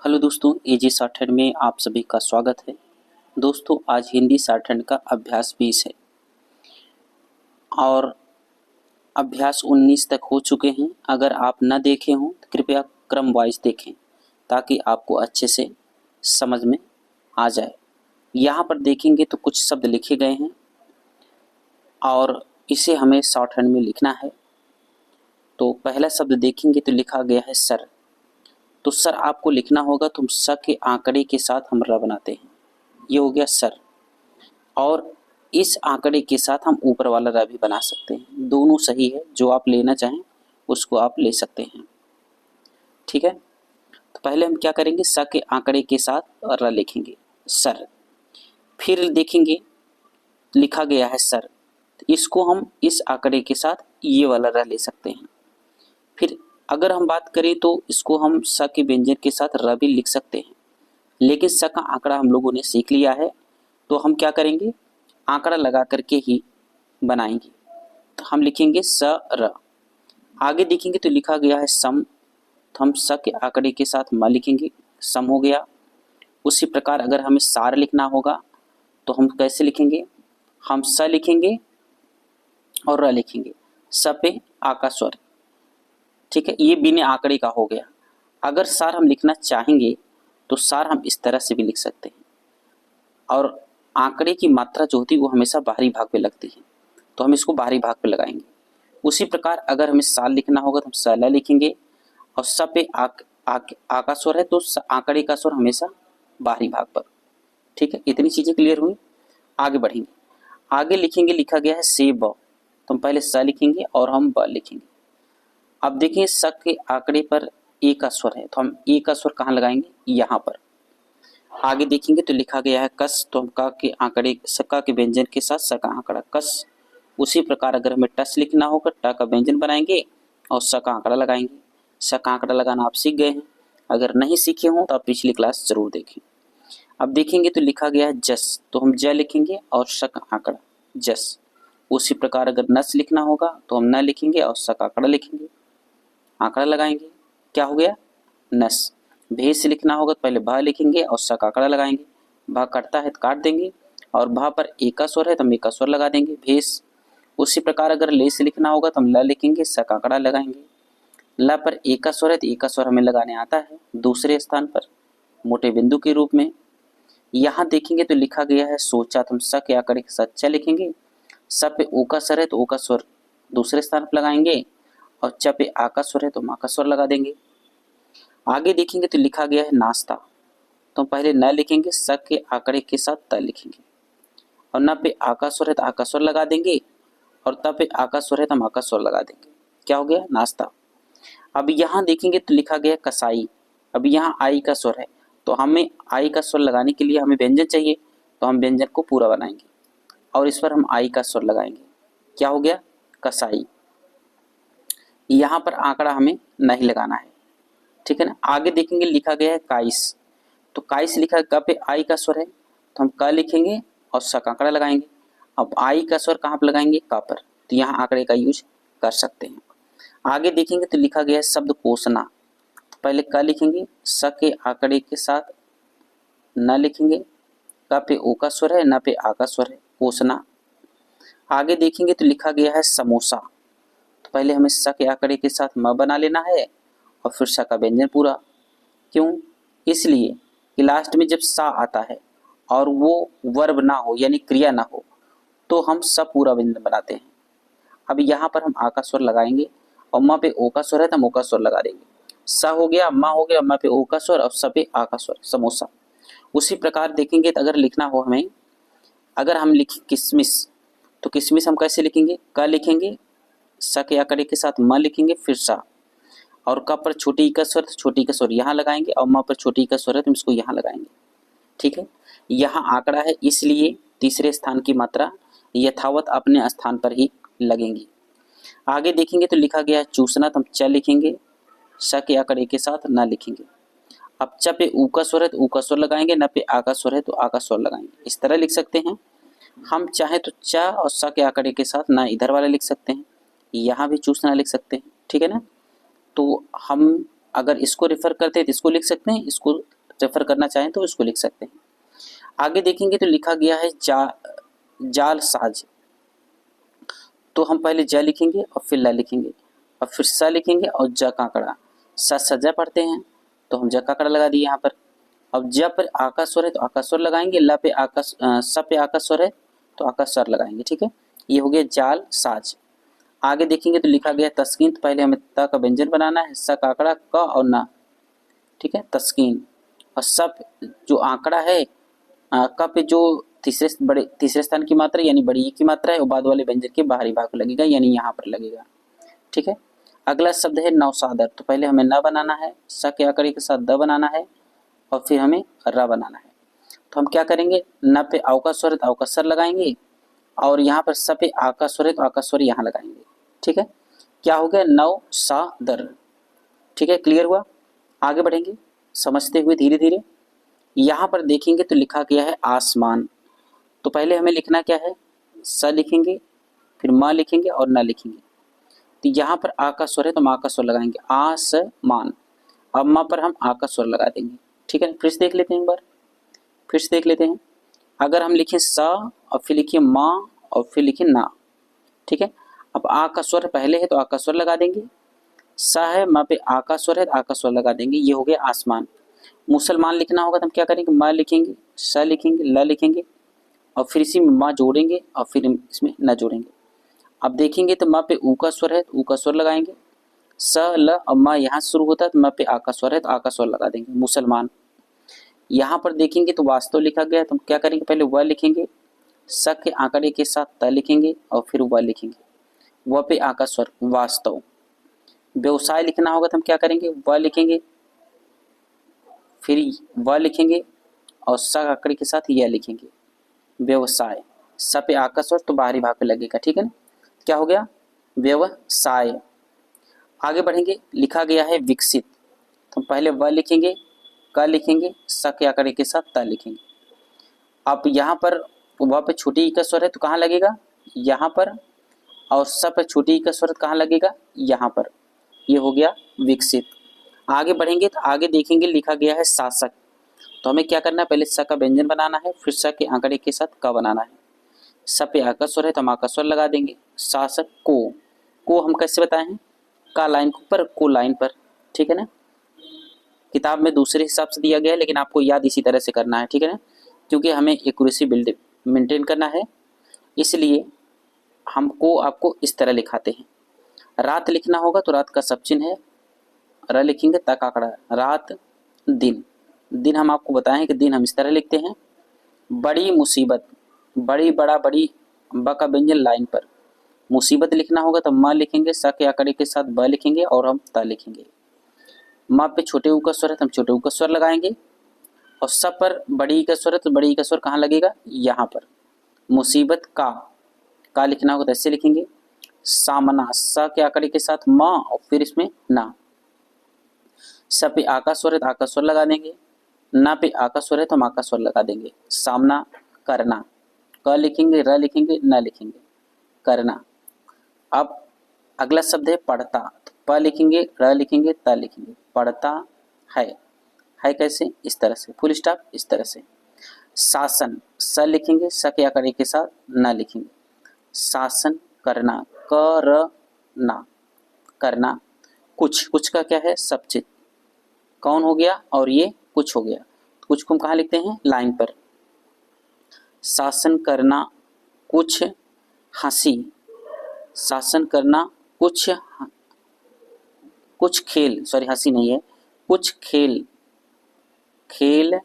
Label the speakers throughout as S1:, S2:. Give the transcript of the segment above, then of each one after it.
S1: Hello दोस्तों, एजी shorthand में आप सभी का स्वागत है। दोस्तों, आज हिंदी शॉर्टहैंड का अभ्यास 20 है और अभ्यास 19 तक हो चुके हैं। अगर आप न देखे हों तो कृपया क्रम वाइज देखें ताकि आपको अच्छे से समझ में आ जाए। यहाँ पर देखेंगे तो कुछ शब्द लिखे गए हैं और इसे हमें शॉर्टहैंड में लिखना है। तो पहला शब्द देखेंगे तो लिखा गया है सर। तो सर आपको लिखना होगा, तो हम स के आंकड़े के साथ हम र बनाते हैं, ये हो गया सर। और इस आंकड़े के साथ हम ऊपर वाला र भी बना सकते हैं, दोनों सही है। जो आप लेना चाहें उसको आप ले सकते हैं, ठीक है। तो पहले हम क्या करेंगे, स के आंकड़े के साथ र लिखेंगे सर। फिर देखेंगे लिखा गया है सर, तो इसको हम इस आंकड़े के साथ ये वाला र ले सकते हैं। फिर अगर हम बात करें तो इसको हम स के व्यंजन के साथ र भी लिख सकते हैं, लेकिन स का आंकड़ा हम लोगों ने सीख लिया है, तो हम क्या करेंगे, आंकड़ा लगा करके ही बनाएंगे। तो हम लिखेंगे स र। आगे देखेंगे तो लिखा गया है सम, तो हम स के आंकड़े के साथ म लिखेंगे, सम हो गया। उसी प्रकार अगर हमें सार लिखना होगा तो हम कैसे लिखेंगे, हम स लिखेंगे और र लिखेंगे, स पे आ का स्वर, ठीक है। ये बिना आंकड़े का हो गया। अगर सार हम लिखना चाहेंगे तो सार हम इस तरह से भी लिख सकते हैं, और आंकड़े की मात्रा जो होती है वो हमेशा बाहरी भाग पे लगती है, तो हम इसको बाहरी भाग पे लगाएंगे। उसी प्रकार अगर हमें साल लिखना होगा तो हम साला लिखेंगे, और स पे आ का स्वर है तो आंकड़े का स्वर हमेशा बाहरी भाग पर, ठीक है। इतनी चीजें क्लियर हुई। आगे बढ़ेंगे, आगे लिखेंगे लिखा गया है से ब, तो हम पहले स लिखेंगे और हम ब लिखेंगे। अब देखिए स के आंकड़े पर ए का स्वर है, तो हम ए का स्वर कहाँ लगाएंगे, यहाँ पर। आगे देखेंगे तो लिखा गया है कस, तो हम का के आंकड़े सका के व्यंजन के साथ स का आंकड़ा कस। उसी प्रकार अगर हमें टस लिखना होगा, ट का व्यंजन बनाएंगे और स का आंकड़ा लगाएंगे। स का आंकड़ा लगाना आप सीख गए हैं, अगर नहीं सीखे हों तो आप पिछली क्लास जरूर देखें। अब देखेंगे तो लिखा गया है जस, तो हम ज लिखेंगे और स का आंकड़ा जस। उसी प्रकार अगर नस लिखना होगा तो हम न लिखेंगे और स का आंकड़ा लिखेंगे, आंकड़ा लगाएंगे, क्या हो गया नस। भे से लिखना होगा तो पहले भा लिखेंगे और स का आंकड़ा लगाएंगे, भा कटता है तो काट देंगे, और भा पर ए का स्वर है तो हम ए का स्वर लगा देंगे, भेस। उसी प्रकार अगर ले से लिखना होगा तो हम ल लिखेंगे, स का आंकड़ा लगाएंगे। ल पर ए का स्वर है तो ए का स्वर हमें लगाने आता है दूसरे स्थान पर मोटे बिंदु के रूप में। यहाँ देखेंगे तो लिखा गया है सोचा, तो हम स के आंकड़े के साथ च लिखेंगे। स पे ओ का स्वर है तो ओ का स्वर दूसरे स्थान पर लगाएंगे, और च पे आ का स्वर है तो मा का स्वर लगा देंगे। आगे देखेंगे तो लिखा गया है नाश्ता, तो पहले न लिखेंगे, स के आंकड़े के साथ त लिखेंगे, और न पे आ का स्वर है तो आ का स्वर लगा देंगे, और त पे आ का स्वर है तो मा का स्वर लगा देंगे, क्या हो गया नाश्ता। अब यहाँ देखेंगे तो लिखा गया कसाई। अब यहाँ आई का स्वर है, तो हमें आई का स्वर लगाने के लिए हमें व्यंजन चाहिए, तो हम व्यंजन को पूरा बनाएंगे और इस पर हम आई का स्वर लगाएंगे, क्या हो गया कसाई। यहाँ पर आंकड़ा हमें नहीं लगाना है, ठीक है ना। आगे देखेंगे लिखा गया है काइस, तो काइस लिखा क पे आई का स्वर है तो हम क लिखेंगे और स का आंकड़ा लगाएंगे। अब आई का स्वर कहाँ पर लगाएंगे, का पर, तो यहाँ आंकड़े का यूज कर सकते हैं। आगे देखेंगे तो लिखा गया है शब्द कोसना, तो पहले क लिखेंगे, स के आंकड़े के साथ न लिखेंगे, क पे ओ का स्वर है, न पे आ का स्वर है, कोसना। आगे देखेंगे तो लिखा गया है समोसा, तो पहले हमें स के आंकड़े के साथ म बना लेना है और फिर स का व्यंजन पूरा। क्यों, इसलिए कि लास्ट में जब सा आता है और वो वर्ब ना हो यानी क्रिया ना हो तो हम स पूरा व्यंजन बनाते हैं। अब यहाँ पर हम आ का स्वर लगाएंगे और म पे ओ का स्वर है तो हम ओ का स्वर लगा देंगे, स हो गया, म हो गया, म पे ओ का स्वर और स पे आ का स्वर, समोसा। उसी प्रकार देखेंगे तो अगर लिखना हो हमें, अगर हम लिखें किशमिश, तो किशमिश हम कैसे लिखेंगे, क लिखेंगे, स के आंकड़े के साथ म लिखेंगे, फिर सा, और क पर छोटी ई का स्वर तो छोटी का स्वर यहाँ लगाएंगे, और म पर छोटी का स्वर है तो इसको यहाँ लगाएंगे, ठीक है। यहाँ आंकड़ा है इसलिए तीसरे स्थान की मात्रा यथावत अपने स्थान पर ही लगेंगी। आगे देखेंगे तो लिखा गया है चूसना, तो हम च लिखेंगे, स के आंकड़े के साथ न लिखेंगे। अब च पे ऊ का स्वर है तो ऊ का स्वर लगाएंगे, न पे आ का स्वर है तो आ का स्वर लगाएंगे, इस तरह लिख सकते हैं। हम चाहे तो च और स के आंकड़े के साथ ना इधर वाला लिख सकते हैं, यहाँ भी चूसना लिख सकते हैं, ठीक है ना। तो हम अगर इसको रेफर करते हैं तो इसको लिख सकते हैं, इसको रेफर करना चाहें तो इसको लिख सकते हैं। आगे देखेंगे तो लिखा गया है जाल साज। तो हम पहले ज लिखेंगे और फिर ल लिखेंगे और फिर स लिखेंगे और ज काकड़ा। सजा पढ़ते हैं तो हम ज काकड़ा लगा दिए यहाँ पर। अब ज पर आका स्वर है तो आका स्वर लगाएंगे, ल पे स पे आका स्वर है तो आका स्वर लगाएंगे। ठीक है, ये हो गया जाल साज। आगे देखेंगे तो लिखा गया तस्कीन। तो पहले हमें त का व्यंजन बनाना है, स का आंकड़ा, क और ना। ठीक है, तस्कीन। और सब जो आंकड़ा है क पे जो तीसरे स्थान की मात्रा यानी बड़ी ई की मात्रा है वो बाद वाले व्यंजन के बाहरी भाग को लगेगा, यानी यहाँ पर लगेगा। ठीक है, अगला शब्द है नौसादर। तो पहले हमें न बनाना है, स के आंकड़े के साथ द बनाना है और फिर हमें र बनाना है। तो हम क्या करेंगे, न पे औका स्वर है तो औका स्वर लगाएंगे और यहाँ पर स पे आका स्वर है तो आका स्वर यहाँ लगाएंगे। ठीक है, क्या हो गया, नौसादर। ठीक है, क्लियर हुआ। आगे बढ़ेंगे समझते हुए धीरे धीरे। यहाँ पर देखेंगे तो लिखा गया है आसमान। तो पहले हमें लिखना क्या है, स लिखेंगे, फिर म लिखेंगे और न लिखेंगे। तो यहाँ पर आ का स्वर है तो माँ का स्वर लगाएंगे, आसमान। अब माँ पर हम आ का स्वर लगा देंगे। ठीक है, फिर से देख लेते हैं एक बार, फिर से देख लेते हैं। अगर हम लिखें स और फिर लिखिए माँ और फिर लिखिए ना। ठीक है, अब आ का स्वर पहले है तो आ का स्वर लगा देंगे, स है माँ पे आ का स्वर है तो आ का स्वर लगा देंगे। ये हो गया आसमान। मुसलमान लिखना होगा तो हम क्या करेंगे, म लिखेंगे, स लिखेंगे, ल लिखेंगे और फिर इसी में माँ जोड़ेंगे और फिर इसमें न जोड़ेंगे। अब देखेंगे तो म पे ऊ का स्वर है तो ऊ का स्वर लगाएंगे, स ल और म यहाँ शुरू होता है तो म पे आ का स्वर है तो आ का स्वर लगा देंगे, मुसलमान। यहाँ पर देखेंगे तो वास्तव लिखा गया तो हम क्या करेंगे, पहले व लिखेंगे, स के आंकड़े के साथ त लिखेंगे और फिर व लिखेंगे, व पे आ का स्वर, वास्तव। व्यवसाय लिखना होगा तो हम क्या करेंगे, व लिखेंगे, फिर व लिखेंगे और स आंकड़े के साथ यह लिखेंगे, व्यवसाय। स पे आ का स्वर तो बाहरी भाग पे लगेगा। ठीक है ना, क्या हो गया, व्यवसाय। आगे बढ़ेंगे, लिखा गया है विकसित। तो पहले व लिखेंगे, क लिखेंगे, स के आंकड़े के साथ त लिखेंगे। अब यहाँ पर व पे छोटी ई का स्वर है तो कहाँ लगेगा, यहाँ पर, और स पे छोटी ई का स्वर कहाँ लगेगा, यहाँ पर। ये हो गया विकसित। आगे बढ़ेंगे तो आगे देखेंगे लिखा गया है शासक। तो हमें क्या करना है, पहले स का व्यंजन बनाना है, फिर स के आंकड़े के साथ क बनाना है। स पे आ का स्वर है तो हम आ का स्वर लगा देंगे, शासक को हम कैसे बताए हैं, का लाइन पर, को लाइन पर। ठीक है ना, किताब में दूसरे हिसाब से दिया गया है लेकिन आपको याद इसी तरह से करना है। ठीक है ना, क्योंकि हमें एक्यूरेसी बिल्ड मेंटेन करना है, इसलिए हमको आपको इस तरह लिखाते हैं। रात लिखना होगा तो रात का सब चिन्ह है, र लिखेंगे, तक आंकड़ा, रात, दिन। दिन हम आपको बताएं कि दिन हम इस तरह लिखते हैं। बड़ी मुसीबत, बड़ी बड़ा बड़ी, ब का व्यंजन लाइन पर। मुसीबत लिखना होगा तो म लिखेंगे, स के आंकड़े के साथ ब लिखेंगे और हम त लिखेंगे। म पे छोटे ऊ का स्वर है तो हम छोटे ऊ का स्वर लगाएंगे और स पर बड़ी ई का स्वर है तो बड़ी ई का स्वर कहाँ लगेगा, यहाँ पर। मुसीबत का लिखना होगा तो ऐसे लिखेंगे, सामना, स के आंकड़े के साथ म और फिर इसमें ना। स पे आ का स्वर है तो आ का स्वर लगा देंगे, ना पे आ का स्वर है तो हम आ का स्वर लगा देंगे, सामना करना। क लिखेंगे, र लिखेंगे, न लिखेंगे, करना। अब अगला शब्द है पढ़ता। तो प लिखेंगे, र लिखेंगे, त लिखेंगे, पढ़ता है कैसे, इस तरह से, फुल स्टॉप इस तरह से। शासन, स लिखेंगे, स के आंकड़े के साथ न लिखेंगे, शासन करना, करना, करना। कुछ का क्या है, सब चीज, कौन हो गया और ये कुछ हो गया। कुछ को हम कहाँ लिखते हैं, लाइन पर। शासन करना, कुछ हंसी, शासन करना, कुछ खेल, सॉरी हंसी नहीं है, कुछ खेल, खेल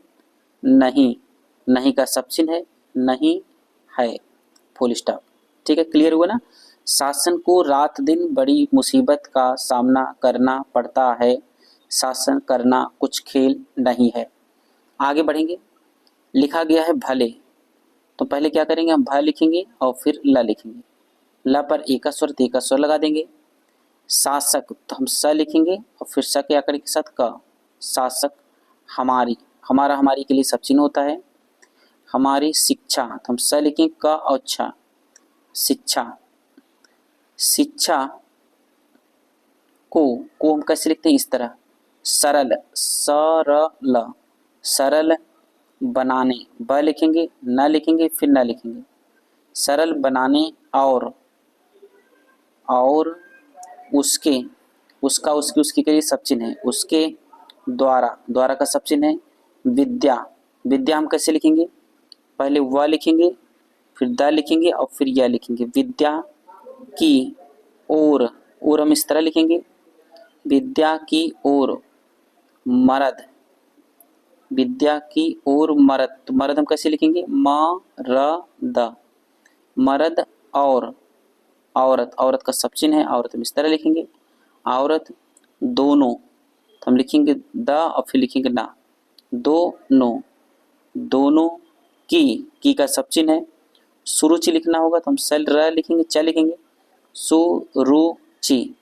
S1: नहीं का सब चिन्ह है, नहीं है, फुल स्टॉप। ठीक है, क्लियर हुआ ना। शासन को रात दिन बड़ी मुसीबत का सामना करना पड़ता है, शासन करना कुछ खेल नहीं है। आगे बढ़ेंगे, लिखा गया है भले। तो पहले क्या करेंगे, हम भ लिखेंगे और फिर ल लिखेंगे, ल पर एक का स्वर, ते का स्वर लगा देंगे। शासक, तो हम स लिखेंगे और फिर स के आंकड़े के साथ क, शासक। हमारी, हमारा हमारी के लिए सब चिन्ह होता है। हमारी शिक्षा, तो हम स लिखेंगे, क और छ, शिक्षा। शिक्षा को हम कैसे लिखते हैं, इस तरह, सरल, सरल, सरल बनाने, ब लिखेंगे, न लिखेंगे, फिर न लिखेंगे। सरल बनाने और उसके, उसका, उसकी, उसकी के लिए सब चिन्ह है। उसके द्वारा, द्वारा का सब चिन्ह है। विद्या, विद्या हम कैसे लिखेंगे? पहले व लिखेंगे, फिर द लिखेंगे और फिर या लिखेंगे। विद्या की ओर, और हम इस तरह लिखेंगे, विद्या की ओर मरद, विद्या की ओर मरद। तो मरद हम कैसे लिखेंगे? म-र-द, मरद और औरत, औरत का सब चिन्ह है, औरत हम इस तरह लिखेंगे। औरत दोनों, तो हम लिखेंगे द और फिर लिखेंगे ना, दोनों, दोनों की का सब चिन्ह है। सुरुचि लिखना होगा तो हम सल र लिखेंगे, च लिखेंगे, सुरुचि,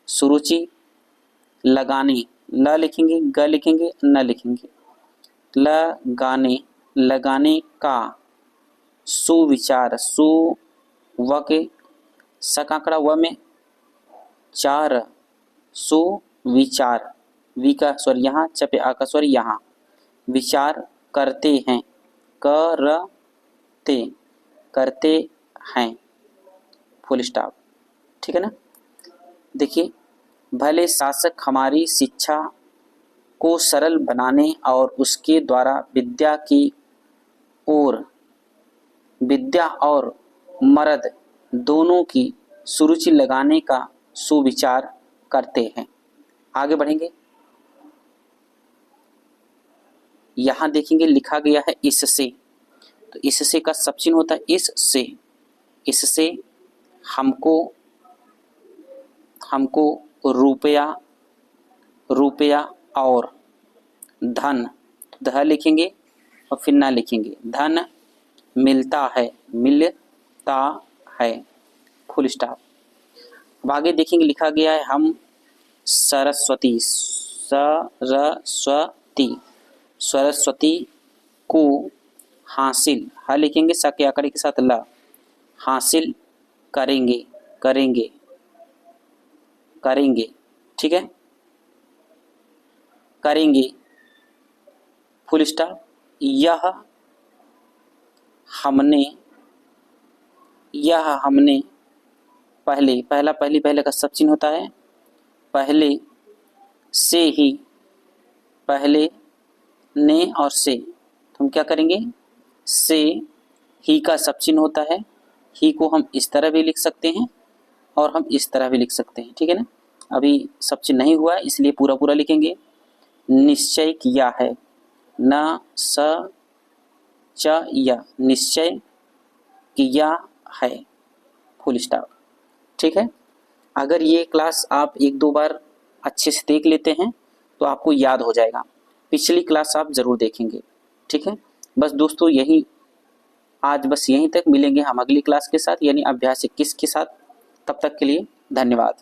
S1: सुरुचि। लगाने, ल लिखेंगे, ग लिखेंगे, न लिखेंगे। लगाने, लगाने का। सुविचार, सु व के सकांकड़ा व में चार, सुविचार, वी का स्वर यहाँ, च पे आ का स्वर यहाँ। विचार करते हैं, करते, करते हैं, फुल स्टॉप। ठीक है ना। देखिए, भले शासक हमारी शिक्षा को सरल बनाने और उसके द्वारा विद्या की ओर, विद्या और मर्द दोनों की सुरुचि लगाने का सुविचार करते हैं। आगे बढ़ेंगे, यहां देखेंगे लिखा गया है इससे, तो इससे का सब चिन्ह होता है इससे। इससे हमको, हमको रुपया, रुपया और धन, ध लिखेंगे और फिर ना लिखेंगे, धन मिलता है, मिलता है, फुल स्टॉप। अब आगे देखेंगे लिखा गया है हम सरस्वती, सरस्वती, सरस्वती को हासिल, ह लिखेंगे स के आकड़े के साथ ल, हासिल करेंगे, करेंगे, करेंगे। ठीक है, करेंगे, फुल स्टॉप। यह हमने, यह हमने पहले, पहला, पहली, पहले का सब चिन्ह होता है। पहले से ही, पहले ने और से, तो हम क्या करेंगे? से ही का सब चिन्ह होता है। ही को हम इस तरह भी लिख सकते हैं और हम इस तरह भी लिख सकते हैं। ठीक है ना। अभी सब चिन्ह नहीं हुआ है इसलिए पूरा पूरा लिखेंगे। निश्चय किया है, न स च या, निश्चय किया है, फुल स्टॉप। ठीक है। अगर ये क्लास आप एक दो बार अच्छे से देख लेते हैं तो आपको याद हो जाएगा। पिछली क्लास आप जरूर देखेंगे। ठीक है। बस दोस्तों यही, आज बस यहीं तक। मिलेंगे हम अगली क्लास के साथ, यानी अभ्यास 21 के साथ। तब तक के लिए धन्यवाद।